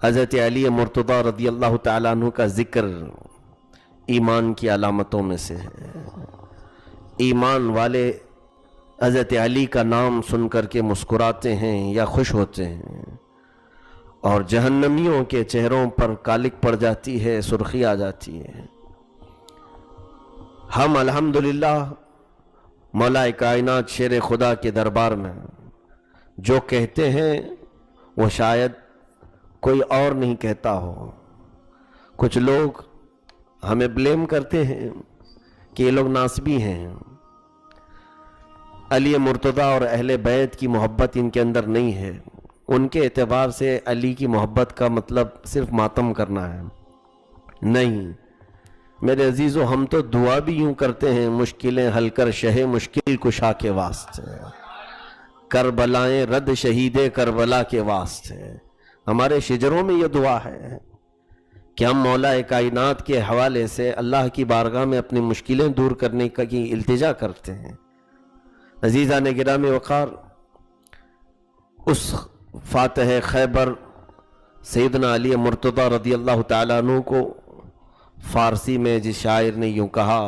حضرت علی مرتضیٰ رضی اللہ تعالیٰ عنہ کا ذکر ایمان کی علامتوں میں سے ہے۔ ایمان والے حضرت علی کا نام سن کر کے مسکراتے ہیں یا خوش ہوتے ہیں، اور جہنمیوں کے چہروں پر کالک پڑ جاتی ہے، سرخی آ جاتی ہے۔ ہم الحمدللہ مولا کائنات شیر خدا کے دربار میں جو کہتے ہیں وہ شاید کوئی اور نہیں کہتا ہو۔ کچھ لوگ ہمیں بلیم کرتے ہیں کہ یہ لوگ ناسبی ہیں، علی مرتضیٰ اور اہل بیت کی محبت ان کے اندر نہیں ہے۔ ان کے اعتبار سے علی کی محبت کا مطلب صرف ماتم کرنا ہے، نہیں میرے عزیزو، ہم تو دعا بھی یوں کرتے ہیں، مشکلیں حل کر شہ مشکل کشا کے واسطے، کربلائیں رد شہید کربلا کے واسطے۔ ہمارے شجروں میں یہ دعا ہے کہ ہم مولا کائنات کے حوالے سے اللہ کی بارگاہ میں اپنی مشکلیں دور کرنے کی التجا کرتے ہیں۔ عزیزان گرامی وقار، اس فاتح خیبر سیدنا علی مرتضیٰ رضی اللہ تعالیٰ عنہ کو فارسی میں جس شاعر نے یوں کہا،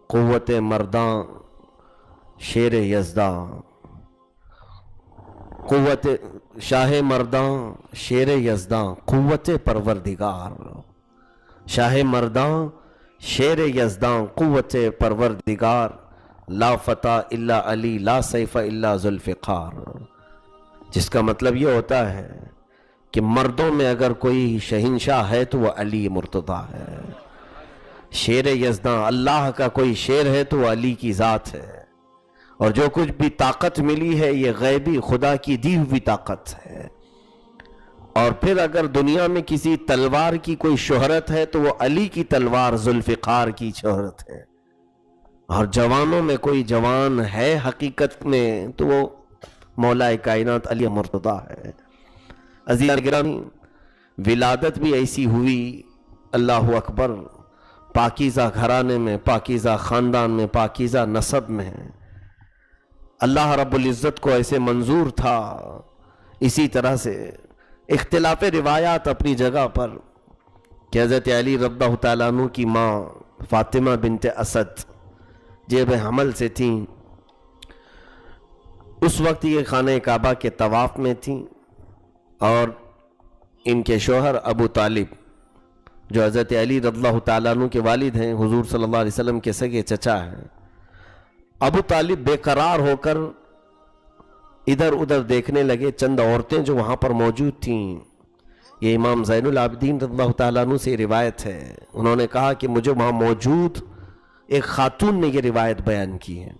قوت مرداں شیر یزداں، قوت شاہ مرداں شیر یزداں، قوت پروردگار، شاہ مرداں شیر یزداں، قوت پروردگار، لا فتح الا علی، لا سیف الا ذوالفقار۔ جس کا مطلب یہ ہوتا ہے کہ مردوں میں اگر کوئی شہنشاہ ہے تو وہ علی مرتضیٰ ہے، شیر یزداں، اللہ کا کوئی شیر ہے تو وہ علی کی ذات ہے، اور جو کچھ بھی طاقت ملی ہے یہ غیبی خدا کی دی ہوئی طاقت ہے۔ اور پھر اگر دنیا میں کسی تلوار کی کوئی شہرت ہے تو وہ علی کی تلوار ذوالفقار کی شہرت ہے، اور جوانوں میں کوئی جوان ہے حقیقت میں تو وہ مولا کائنات علی مرتضیٰ ہے۔ عزیزان گرامی، ولادت بھی ایسی ہوئی، اللہ اکبر، پاکیزہ گھرانے میں، پاکیزہ خاندان میں، پاکیزہ نسب میں۔ اللہ رب العزت کو ایسے منظور تھا۔ اسی طرح سے اختلاف روایات اپنی جگہ پر کہ حضرت علی رضی اللہ تعالیٰ عنہ کی ماں فاطمہ بنت اسد جیب حمل سے تھیں، اس وقت یہ خانہ کعبہ کے طواف میں تھیں، اور ان کے شوہر ابو طالب جو حضرت علی رضی اللہ تعالیٰ عنہ کے والد ہیں، حضور صلی اللہ علیہ وسلم کے سگے چچا ہیں، ابو طالب بے قرار ہو کر ادھر ادھر دیکھنے لگے۔ چند عورتیں جو وہاں پر موجود تھیں، یہ امام زین العابدین رضی اللہ تعالیٰ عنہ سے روایت ہے، انہوں نے کہا کہ مجھے وہاں موجود ایک خاتون نے یہ روایت بیان کی ہے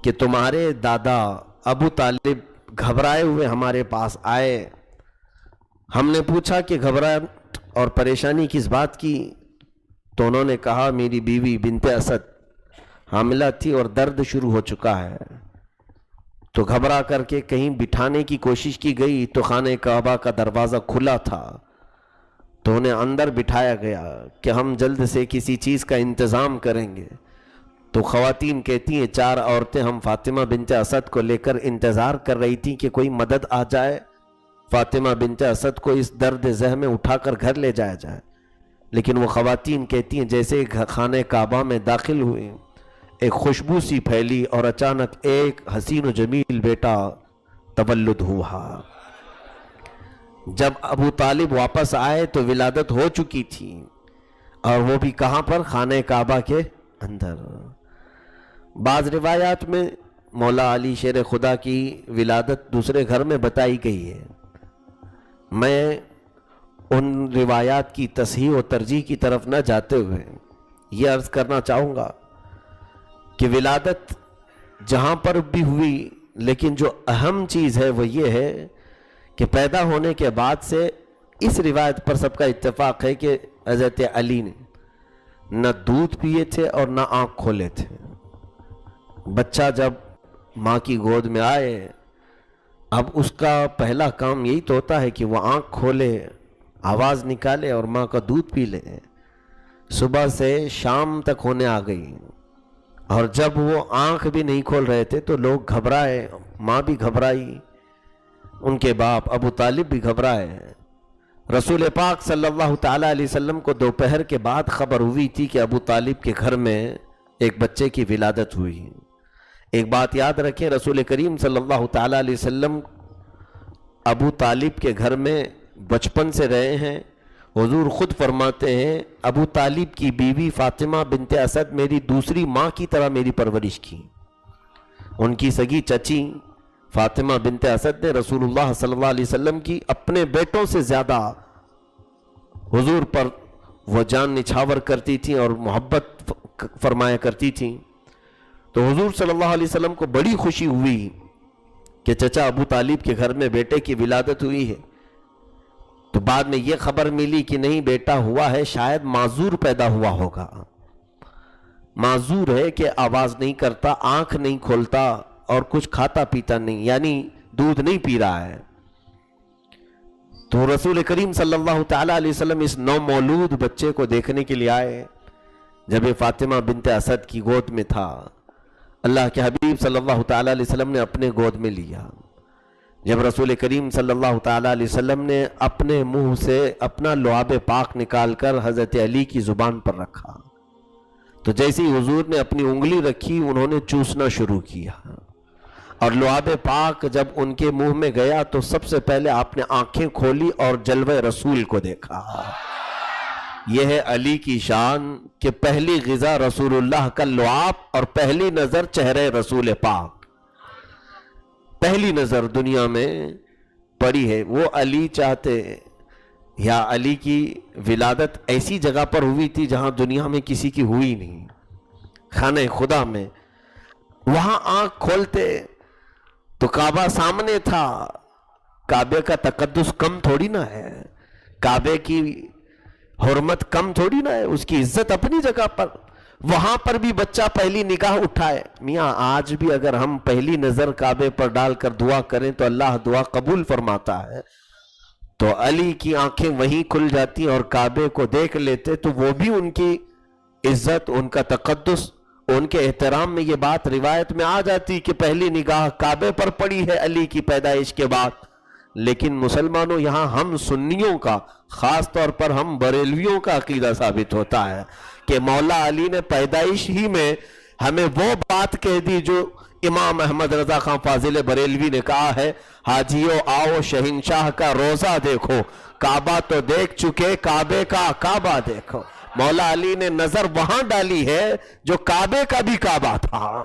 کہ تمہارے دادا ابو طالب گھبرائے ہوئے ہمارے پاس آئے۔ ہم نے پوچھا کہ گھبراہٹ اور پریشانی کس بات کی؟ تو انہوں نے کہا میری بیوی بنت اسد حاملہ تھی اور درد شروع ہو چکا ہے۔ تو گھبرا کر کے کہیں بٹھانے کی کوشش کی گئی تو خانہ کعبہ کا دروازہ کھلا تھا، تو انہیں اندر بٹھایا گیا کہ ہم جلد سے کسی چیز کا انتظام کریں گے۔ تو خواتین کہتی ہیں 4 عورتیں ہم فاطمہ بنت اسد کو لے کر انتظار کر رہی تھیں کہ کوئی مدد آ جائے، فاطمہ بنت اسد کو اس درد زہ میں اٹھا کر گھر لے جایا جائے۔ لیکن وہ خواتین کہتی ہیں جیسے خانہ کعبہ میں داخل ہوئے ایک خوشبو سی پھیلی اور اچانک ایک حسین و جمیل بیٹا تولد ہوا۔ جب ابو طالب واپس آئے تو ولادت ہو چکی تھی، اور وہ بھی کہاں پر؟ خانہ کعبہ کے اندر۔ بعض روایات میں مولا علی شیر خدا کی ولادت دوسرے گھر میں بتائی گئی ہے۔ میں ان روایات کی تصحیح و ترجیح کی طرف نہ جاتے ہوئے یہ عرض کرنا چاہوں گا کہ ولادت جہاں پر بھی ہوئی، لیکن جو اہم چیز ہے وہ یہ ہے کہ پیدا ہونے کے بعد سے اس روایت پر سب کا اتفاق ہے کہ حضرت علی نے نہ دودھ پیے تھے اور نہ آنکھ کھولے تھے۔ بچہ جب ماں کی گود میں آئے، اب اس کا پہلا کام یہی تو ہوتا ہے کہ وہ آنکھ کھولے، آواز نکالے اور ماں کا دودھ پی لے۔ صبح سے شام تک ہونے آ گئی، اور جب وہ آنکھ بھی نہیں کھول رہے تھے تو لوگ گھبرائے، ماں بھی گھبرائی، ان کے باپ ابو طالب بھی گھبرائے۔ رسول پاک صلی اللہ تعالیٰ علیہ وسلم کو دوپہر کے بعد خبر ہوئی تھی کہ ابو طالب کے گھر میں ایک بچے کی ولادت ہوئی۔ ایک بات یاد رکھیں، رسول کریم صلی اللہ تعالیٰ علیہ وسلم ابو طالب کے گھر میں بچپن سے رہے ہیں۔ حضور خود فرماتے ہیں ابو طالب کی بیوی فاطمہ بنت اسد میری دوسری ماں کی طرح میری پرورش کی۔ ان کی سگی چچی فاطمہ بنت اسد نے رسول اللہ صلی اللہ علیہ وسلم کی اپنے بیٹوں سے زیادہ حضور پر وہ جان نچھاور کرتی تھیں اور محبت فرمایا کرتی تھیں۔ تو حضور صلی اللہ علیہ وسلم کو بڑی خوشی ہوئی کہ چچا ابو طالب کے گھر میں بیٹے کی ولادت ہوئی ہے۔ تو بعد میں یہ خبر ملی کہ نہیں، بیٹا ہوا ہے، شاید معذور پیدا ہوا ہوگا۔ معذور ہے کہ آواز نہیں کرتا، آنکھ نہیں کھولتا اور کچھ کھاتا پیتا نہیں، یعنی دودھ نہیں پی رہا ہے۔ تو رسول کریم صلی اللہ تعالیٰ علیہ وسلم اس نومولود بچے کو دیکھنے کے لیے آئے۔ جب یہ فاطمہ بنت اسد کی گود میں تھا، اللہ کے حبیب صلی اللہ تعالیٰ علیہ وسلم نے اپنے گود میں لیا۔ جب رسول کریم صلی اللہ تعالیٰ علیہ وسلم نے اپنے منہ سے اپنا لعاب پاک نکال کر حضرت علی کی زبان پر رکھا، تو جیسے ہی حضور نے اپنی انگلی رکھی انہوں نے چوسنا شروع کیا، اور لعاب پاک جب ان کے منہ میں گیا تو سب سے پہلے آپ نے آنکھیں کھولی اور جلوہ رسول کو دیکھا۔ یہ ہے علی کی شان کہ پہلی غذا رسول اللہ کا لعاب اور پہلی نظر چہرے رسول پاک، پہلی نظر دنیا میں پڑی ہے۔ وہ علی چاہتے یا علی کی ولادت ایسی جگہ پر ہوئی تھی جہاں دنیا میں کسی کی ہوئی نہیں، خانہ خدا میں۔ وہاں آنکھ کھولتے تو کعبہ سامنے تھا۔ کعبے کا تقدس کم تھوڑی نہ ہے، کعبے کی حرمت کم تھوڑی نہ ہے، اس کی عزت اپنی جگہ پر۔ وہاں پر بھی بچہ پہلی نگاہ اٹھائے۔ میاں آج بھی اگر ہم پہلی نظر کعبے پر ڈال کر دعا کریں تو اللہ دعا قبول فرماتا ہے۔ تو علی کی آنکھیں وہیں کھل جاتی اور کعبے کو دیکھ لیتے تو وہ بھی ان کی عزت، ان کا تقدس، ان کے احترام میں یہ بات روایت میں آ جاتی کہ پہلی نگاہ کعبے پر پڑی ہے علی کی پیدائش کے بعد۔ لیکن مسلمانوں، یہاں ہم سنیوں کا، خاص طور پر ہم بریلویوں کا عقیدہ ثابت ہوتا ہے کہ مولا علی نے پیدائش ہی میں ہمیں وہ بات کہہ دی جو امام احمد رضا خان فاضل بریلوی نے کہا ہے، حاجیو آؤ شہنشاہ کا روزہ دیکھو، کعبہ تو دیکھ چکے، کعبے کا کعبہ دیکھو۔ مولا علی نے نظر وہاں ڈالی ہے جو کعبے کا بھی کعبہ تھا۔